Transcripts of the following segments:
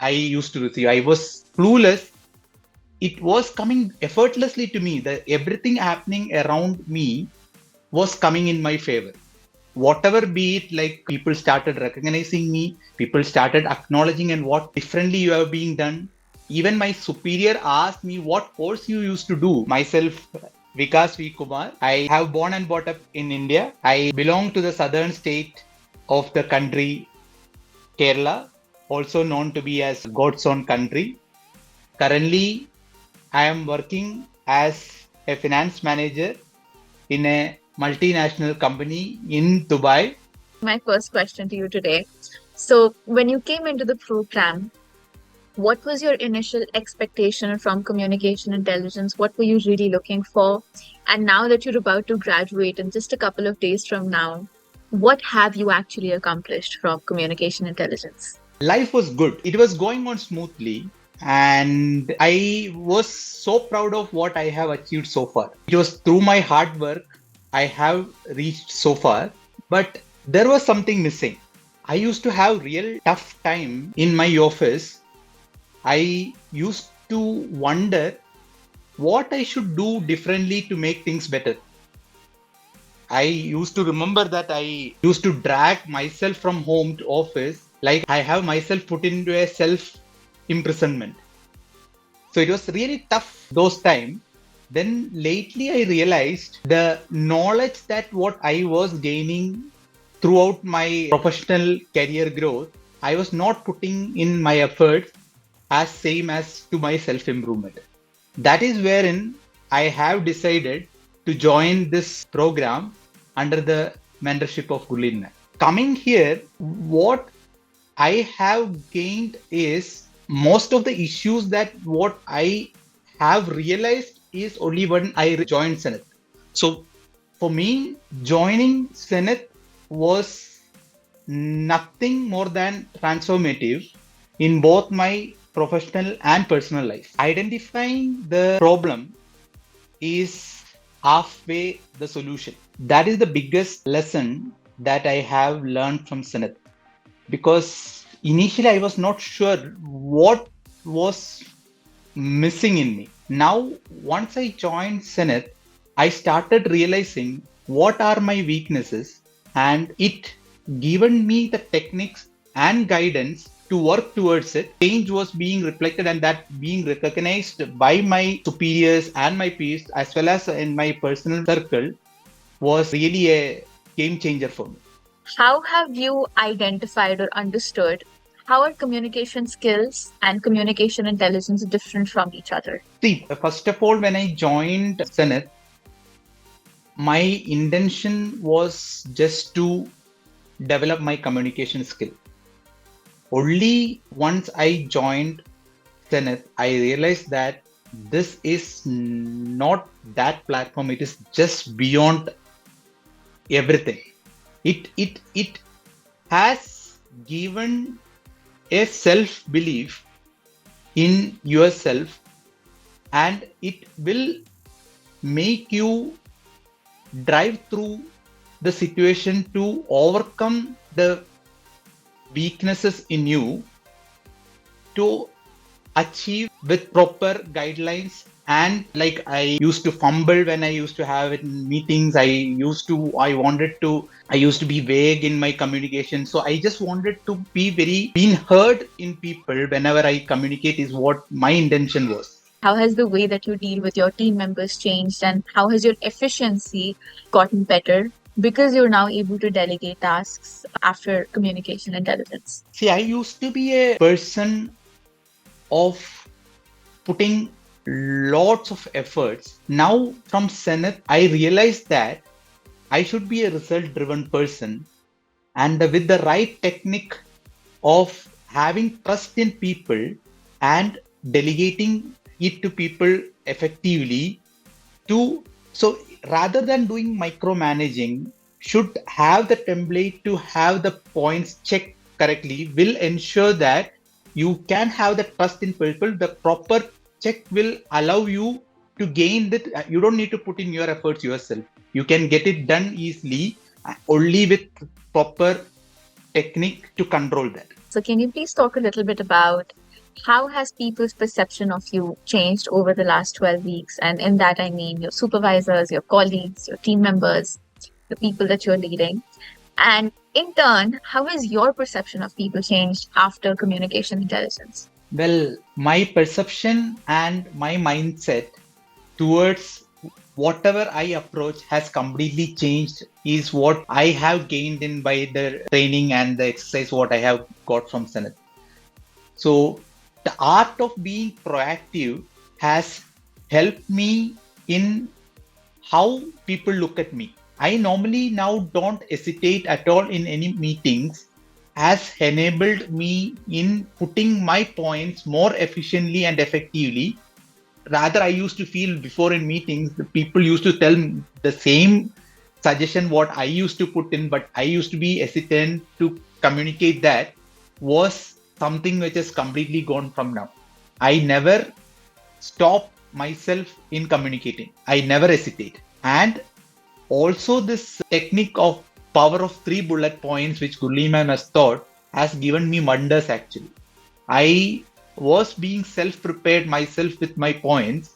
I used to receive. I was clueless. It was coming effortlessly to me. That everything happening around me was coming in my favor. Whatever be it, like people started recognizing me, people started acknowledging and what differently you have been done. Even my superior asked me what course you used to do. Myself, Vikas Vijaykumar. I have born and brought up in India. I belong to the southern state of the country, Kerala, also known to be as God's own country. Currently, I am working as a finance manager in a multinational company in Dubai. My first question to you today. So, when you came into the program, what was your initial expectation from communication intelligence? What were you really looking for? And now that you're about to graduate in just a couple of days from now, what have you actually accomplished from communication intelligence? Life was good. It was going on smoothly. And I was so proud of what I have achieved so far. It was through my hard work I have reached so far. But there was something missing. I used to have real tough time in my office. I used to wonder what I should do differently to make things better. I used to remember that I used to drag myself from home to office, like I have myself put into a self imprisonment. So it was really tough those times. Then lately I realized the knowledge that what I was gaining throughout my professional career growth, I was not putting in my efforts as same as to my self improvement. That is wherein I have decided to join this program under the mentorship of Gurleen Ma'am. Coming here, what I have gained is most of the issues that what I have realized is only when I joined Zenith. So for me, joining Zenith was nothing more than transformative in both my professional and personal life. Identifying the problem is halfway the solution. That is the biggest lesson that I have learned from Zenith. Because initially I was not sure what was missing in me. Now, once I joined Zenith, I started realizing what are my weaknesses, and it given me the techniques and guidance to work towards it. Change was being reflected and that being recognized by my superiors and my peers as well as in my personal circle was really a game changer for me. How have you identified or understood how are communication skills and communication intelligence different from each other? See, first of all, when I joined Zenith, my intention was just to develop my communication skill. Only once I joined Zenith, I realized that this is not that platform. It is just beyond everything. It has given a self belief in yourself, and it will make you drive through the situation to overcome the weaknesses in you to achieve with proper guidelines. And like I used to fumble when I used to have it in meetings. I used to be vague in my communication. So I just wanted to be very being heard in people whenever I communicate is what my intention was. How has the way that you deal with your team members changed, and how has your efficiency gotten better because you're now able to delegate tasks after communication intelligence? See, I used to be a person of putting lots of efforts. Now from Zenith, I realized that I should be a result driven person, and with the right technique of having trust in people and delegating it to people effectively to so rather than doing micromanaging, should have the template to have the points checked correctly will ensure that you can have the trust in people. The proper check will allow you to gain that. You don't need to put in your efforts yourself. You can get it done easily only with proper technique to control that. So, can you please talk a little bit about How has people's perception of you changed over the last 12 weeks? And in that, I mean your supervisors, your colleagues, your team members, the people that you're leading. And in turn, how has your perception of people changed after communication intelligence? Well, my perception and my mindset towards whatever I approach has completely changed is what I have gained in by the training and the exercise what I have got from Zenith. So the art of being proactive has helped me in how people look at me. I normally now don't hesitate at all in any meetings, has enabled me in putting my points more efficiently and effectively. Rather, I used to feel before in meetings, the people used to tell the same suggestion what I used to put in, but I used to be hesitant to communicate that was something which has completely gone from now. I never stop myself in communicating. I never hesitate. And also this technique of power of 3 bullet points, which Gurleen Ma'am has taught, has given me wonders actually. I was being self-prepared myself with my points,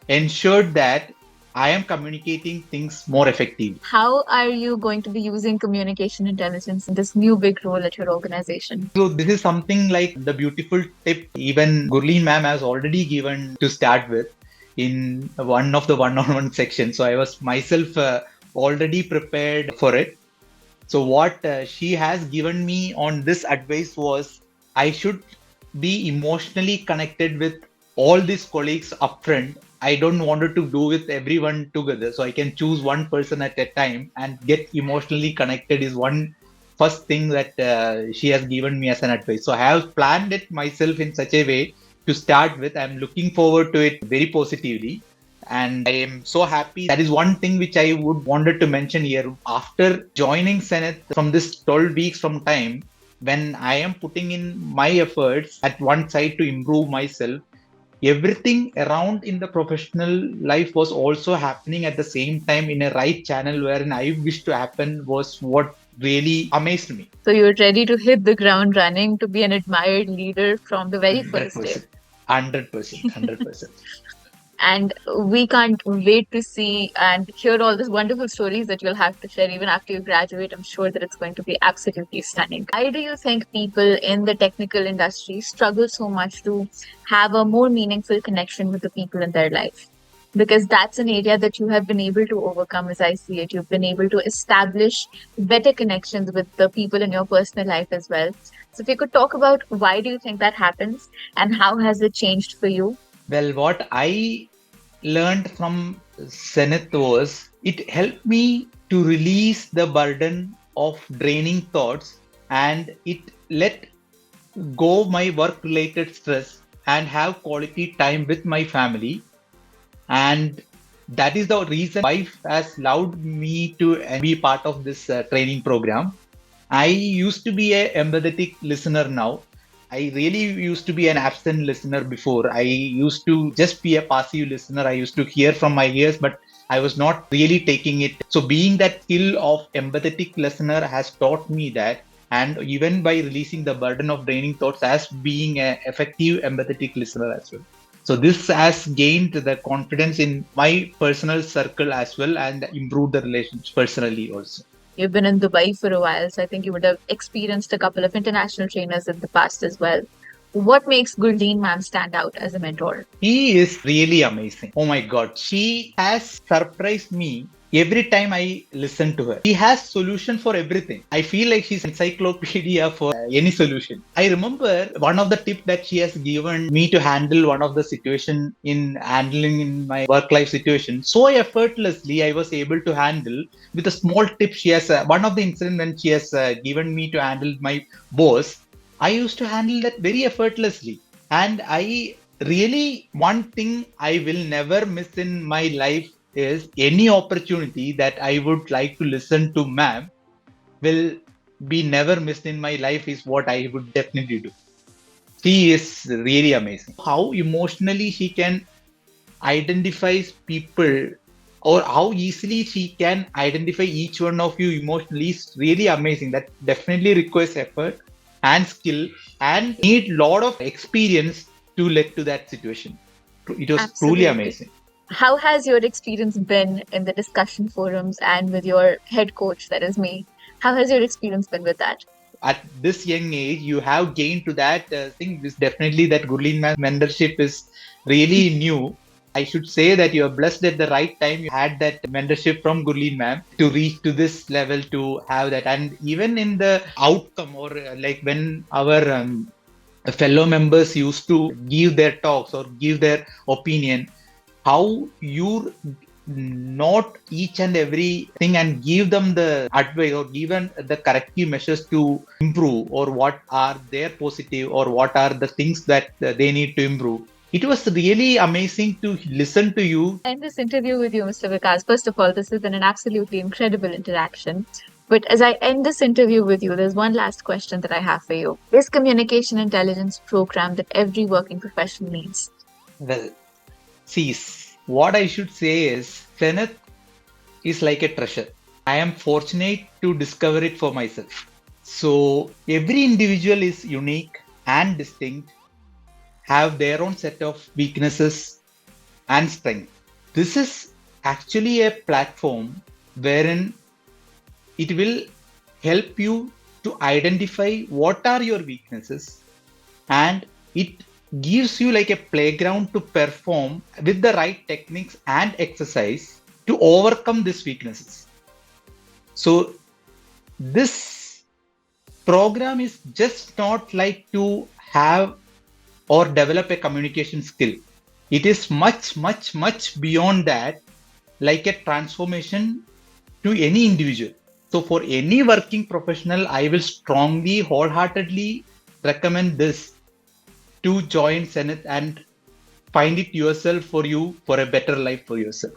ensured that I am communicating things more effectively. How are you going to be using communication intelligence in this new big role at your organization? So this is something like the beautiful tip even Gurleen Ma'am has already given to start with in one of the one-on-one sections. So I was myself already prepared for it. So what she has given me on this advice was I should be emotionally connected with all these colleagues upfront. I don't want to do with everyone together. So I can choose one person at a time and get emotionally connected is one first thing that she has given me as an advice. So I have planned it myself in such a way to start with. I'm looking forward to it very positively. And I am so happy. That is one thing which I would wanted to mention here. After joining Zenith from this 12 weeks from time, when I am putting in my efforts at one side to improve myself, everything around in the professional life was also happening at the same time in a right channel wherein I wish to happen was what really amazed me. So you're ready to hit the ground running to be an admired leader from the very first day. 100%. 100%. 100%. And we can't wait to see and hear all these wonderful stories that you'll have to share even after you graduate. I'm sure that it's going to be absolutely stunning. Why do you think people in the technical industry struggle so much to have a more meaningful connection with the people in their life? Because that's an area that you have been able to overcome, as I see it. You've been able to establish better connections with the people in your personal life as well. So if you could talk about why do you think that happens and how has it changed for you? Well, what I learned from Zenith was it helped me to release the burden of draining thoughts and it let go my work related stress and have quality time with my family. And that is the reason wife has allowed me to be part of this training program. I used to be a empathetic listener now. I really used to be an absent listener before. I used to just be a passive listener. I used to hear from my ears, but I was not really taking it. So being that skill of empathetic listener has taught me that. And even by releasing the burden of draining thoughts as being an effective empathetic listener as well. So this has gained the confidence in my personal circle as well and improved the relations personally also. You've been in Dubai for a while, so I think you would have experienced a couple of international trainers in the past as well. What makes Gurleen Ma'am stand out as a mentor? He is really amazing. Oh my God. She has surprised me every time I listen to her. She has solution for everything. I feel like she's encyclopedia for any solution. I remember one of the tips that she has given me to handle one of the situation in handling in my work life situation so effortlessly I was able to handle with a small tip she has one of the incident when she has given me to handle my boss. I used to handle that very effortlessly. And I really, one thing I will never miss in my life is any opportunity that I would like to listen to ma'am will be never missed in my life is what I would definitely do. She is really amazing. How emotionally she can identify people or how easily she can identify each one of you emotionally is really amazing. That definitely requires effort. and skill and need lot of experience to lead to that situation. It was truly Absolutely. amazing. How has your experience been in the discussion forums and with your head coach, that is me? How has your experience been with that? At this young age, you have gained to that thing. Is definitely that Gurleen Ma'am mentorship is really new. I should say that you are blessed at the right time. You had that mentorship from Gurleen Ma'am to reach to this level to have that. And even in the outcome, or like when our fellow members used to give their talks or give their opinion, how you note each and every thing and give them the advice or given the corrective measures to improve, or what are their positive or what are the things that they need to improve. It was really amazing to listen to you. End this interview with you, Mr. Vikas. First of all, this has been an absolutely incredible interaction. But as I end this interview with you, there's one last question that I have for you. Is communication intelligence program that every working professional needs? Well, see, what I should say is Zenith is like a treasure. I am fortunate to discover it for myself. So every individual is unique and distinct, have their own set of weaknesses and strength. This is actually a platform wherein it will help you to identify what are your weaknesses, and it gives you like a playground to perform with the right techniques and exercise to overcome these weaknesses. So this program is just not like to have or develop a communication skill. It is much, much, much beyond that, like a transformation to any individual. So for any working professional, I will strongly, wholeheartedly recommend this to join Zenith and find it yourself for you for a better life for yourself.